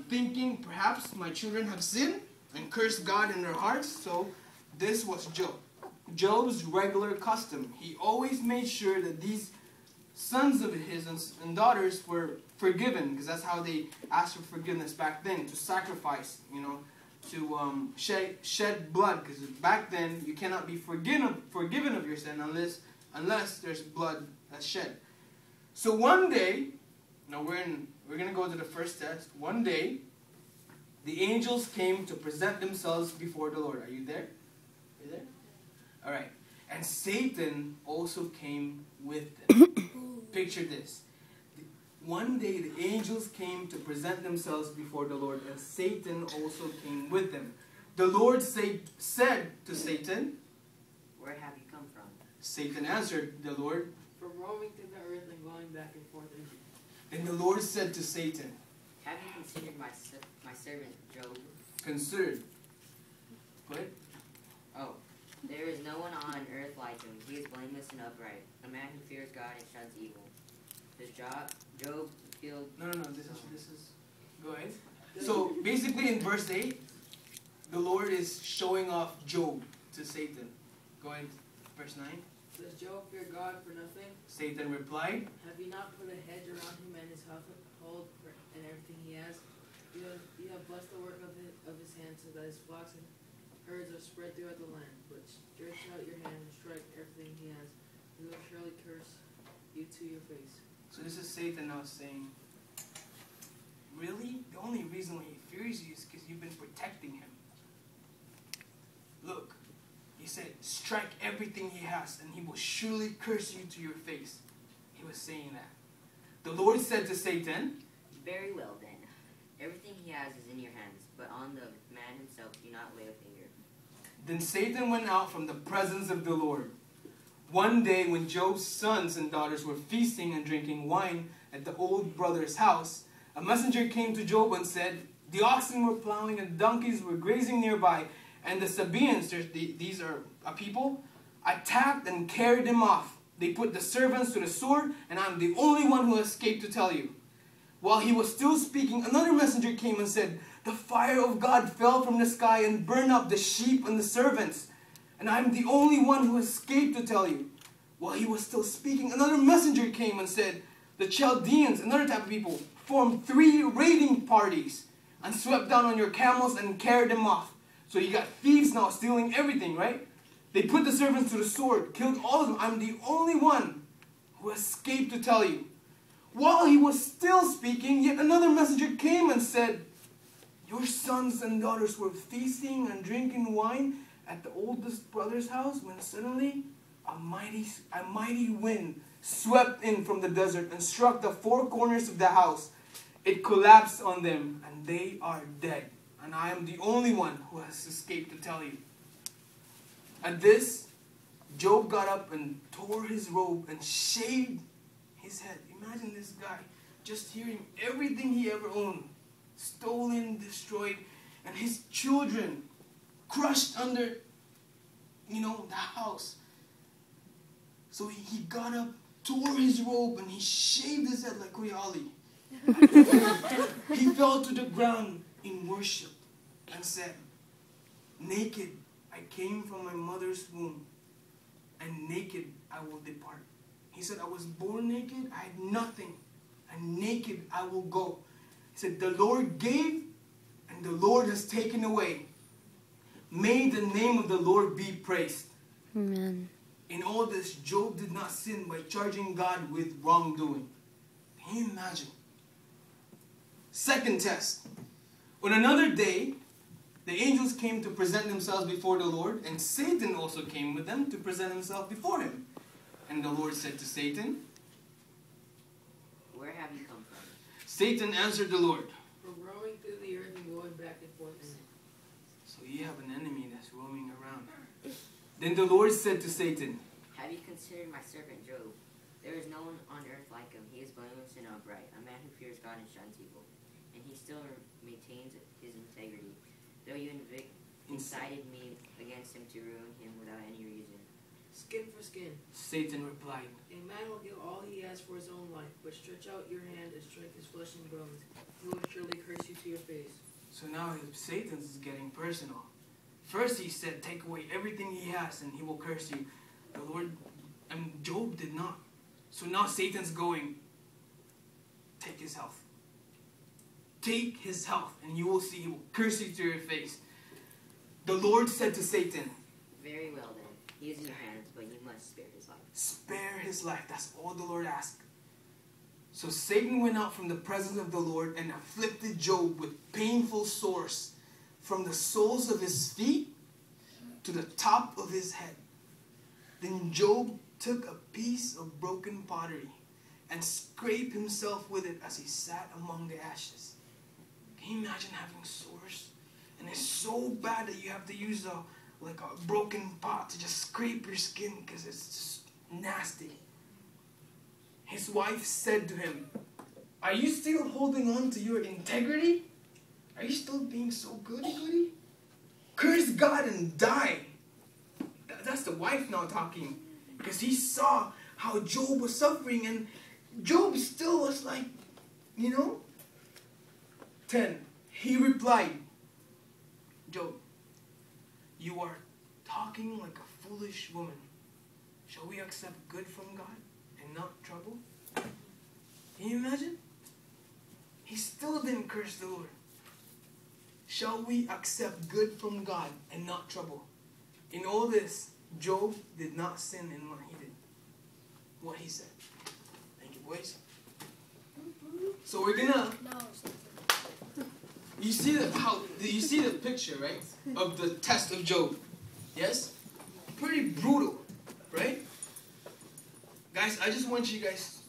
thinking, perhaps my children have sinned and cursed God in their hearts. So this was Job. Job's regular custom. He always made sure that these sons of his and daughters were forgiven, because that's how they asked for forgiveness back then, to sacrifice, to shed blood, because back then you cannot be forgiven of your sin unless there's blood that's shed. So one day, now we're going to go to the first test. One day, the angels came to present themselves before the Lord. Are you there? Are you there? All right. And Satan also came with them. Picture this. One day the angels came to present themselves before the Lord, and Satan also came with them. The Lord said to Satan, "Where have you come from?" Satan answered the Lord, "From roaming through the earth and going back and forth in it." Then the Lord said to Satan, "Have you considered my servant Job?" Considered. What? "Oh, there is no one on earth like him. He is blameless and upright, a man who fears God and shuns evil. Does Job feel..." No. This is. Go ahead. So basically, in verse 8, the Lord is showing off Job to Satan. Go ahead. Verse 9. "Does Job fear God for nothing? Satan replied, Have you not put a hedge around him and his household and everything he has? You have blessed the work of his hands, so that his flocks and herds are spread throughout the land. But stretch out your hand and strike everything he has. He will surely curse you to your face." So this is Satan now saying, really? The only reason why he fears you is because you've been protecting him. Look, he said, strike everything he has, and he will surely curse you to your face. He was saying that. The Lord said to Satan, "Very well then. Everything he has is in your hands, but on the man himself do not lay a finger." Then Satan went out from the presence of the Lord. One day when Job's sons and daughters were feasting and drinking wine at the old brother's house, a messenger came to Job and said, "The oxen were plowing and donkeys were grazing nearby, and the Sabaeans," these are a people, "attacked and carried them off. They put the servants to the sword, and I'm the only one who escaped to tell you." While he was still speaking, another messenger came and said, "The fire of God fell from the sky and burned up the sheep and the servants, and I'm the only one who escaped to tell you." While he was still speaking, another messenger came and said, "The Chaldeans," another type of people, "formed 3 raiding parties and swept down on your camels and carried them off." So you got thieves now stealing everything, right? "They put the servants to the sword, killed all of them. I'm the only one who escaped to tell you." While he was still speaking, yet another messenger came and said, "Your sons and daughters were feasting and drinking wine at the oldest brother's house when suddenly a mighty wind swept in from the desert and struck the 4 corners of the house. It collapsed on them, and they are dead. And I am the only one who has escaped to tell you." At this, Job got up and tore his robe and shaved his head. Imagine this guy just hearing everything he ever owned stolen, destroyed, and his children crushed under, the house. So he got up, tore his robe, and he shaved his head like Kuya Ali. He fell to the ground in worship and said, "Naked I came from my mother's womb, and naked I will depart." He said, "I was born naked, I had nothing, and naked I will go." He said, "The Lord gave, and the Lord has taken away. May the name of the Lord be praised." Amen. In all this, Job did not sin by charging God with wrongdoing. Can you imagine? Second test. On another day, the angels came to present themselves before the Lord, and Satan also came with them to present himself before him. And the Lord said to Satan, "Where have you come from?" Satan answered the Lord, "From roaming through the earth and going back and forth in it." So you have an enemy that's roaming around. Then the Lord said to Satan, "Have you considered my servant Job? There is no one on earth like him. He is blameless and upright, a man who fears God and shuns evil. And he still maintains his integrity, though you incited me against him to ruin him without any reason." skin for skin. Satan replied, A man will give all he has for his own life, but stretch out your hand and strike his flesh and bones. He will surely curse you to your face. so now Satan's getting personal. First he said, take away everything he has and he will curse you. The Lord, and Job did not. So now Satan's going, take his health. Take his health and you will see he will curse you to your face. The Lord said to Satan, Very well then. He is in your hands, but you must spare his life. spare his life. That's all the Lord asked. So Satan went out from the presence of the Lord and afflicted Job with painful sores from the soles of his feet to the top of his head. Then Job took a piece of broken pottery and scraped himself with it as he sat among the ashes. Can you imagine having sores? And it's so bad that you have to use a broken pot to just scrape your skin because it's just nasty. His wife said to him, are you still holding on to your integrity? Are you still being so goody-goody? Curse God and die. That's the wife now talking. Because he saw how Job was suffering and Job still was like, 10. He replied, Job, you are talking like a foolish woman. Shall we accept good from God and not trouble? Can you imagine? He still didn't curse the Lord. Shall we accept good from God and not trouble? In all this, Job did not sin in what he did. What he said. Thank you, boys. So we're gonna. You see the picture, right? Of the test of Job. Yes? Pretty brutal, right? Guys, I just want you guys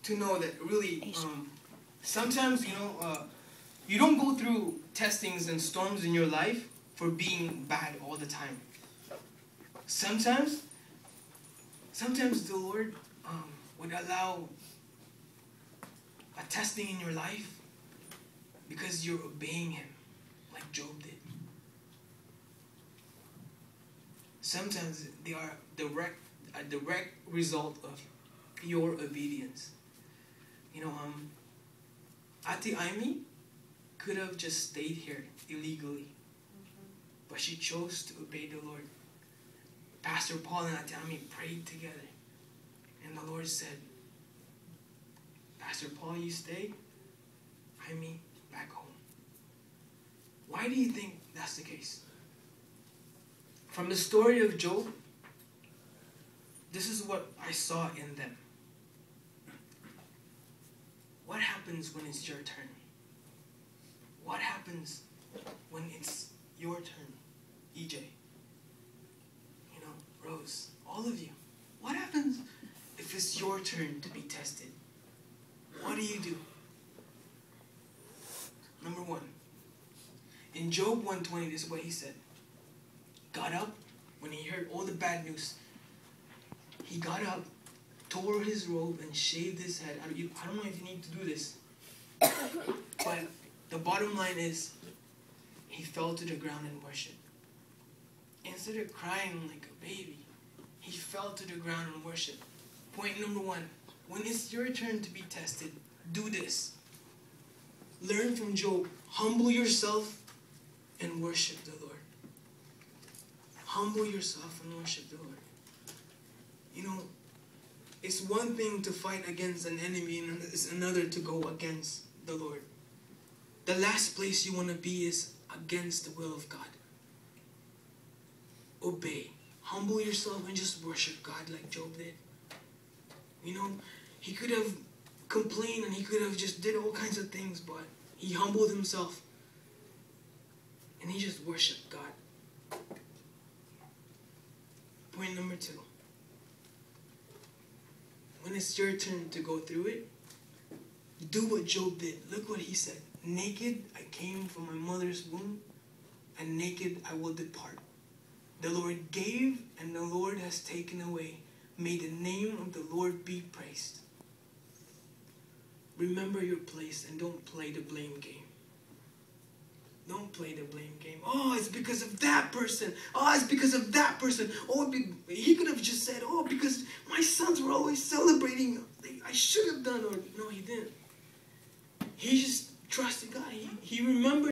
to know that really, sometimes, you don't go through testings and storms in your life for being bad all the time. Sometimes the Lord would allow a testing in your life because you're obeying Him, like Job did. Sometimes they are a direct result of your obedience. Ate Aimee could have just stayed here illegally, but she chose to obey the Lord. Pastor Paul and Ate Aimee prayed together, and the Lord said, Pastor Paul, you stay, Aimee, back home. Why do you think that's the case? From the story of Job, this is what I saw in them. What happens when it's your turn? What happens when it's your turn? EJ, Rose, all of you. What happens if it's your turn to be tested? What do? Number one, in Job 120, this is what he said. Got up when he heard all the bad news. He got up, tore his robe, and shaved his head. I don't know if you need to do this, but the bottom line is, he fell to the ground and worshipped. Instead of crying like a baby, he fell to the ground and worshipped. Point number one, when it's your turn to be tested, do this. Learn from Job. Humble yourself and worship the Lord. Humble yourself and worship the Lord. It's one thing to fight against an enemy and it's another to go against the Lord. The last place you want to be is against the will of God. Obey. Humble yourself and just worship God like Job did. He could have complained and he could have just did all kinds of things, but he humbled himself and he just worshiped God. Point number two. When it's your turn to go through it, do what Job did. Look what he said. Naked I came from my mother's womb, and naked I will depart. The Lord gave, and the Lord has taken away. May the name of the Lord be praised. Remember your place and don't play the blame game. Don't play the blame game. oh, it's because of that person. Oh, it's because of that person. Oh, he could have just said, oh, because my sons were always celebrating. I should have done, or no, he didn't. He just trusted God. He remembered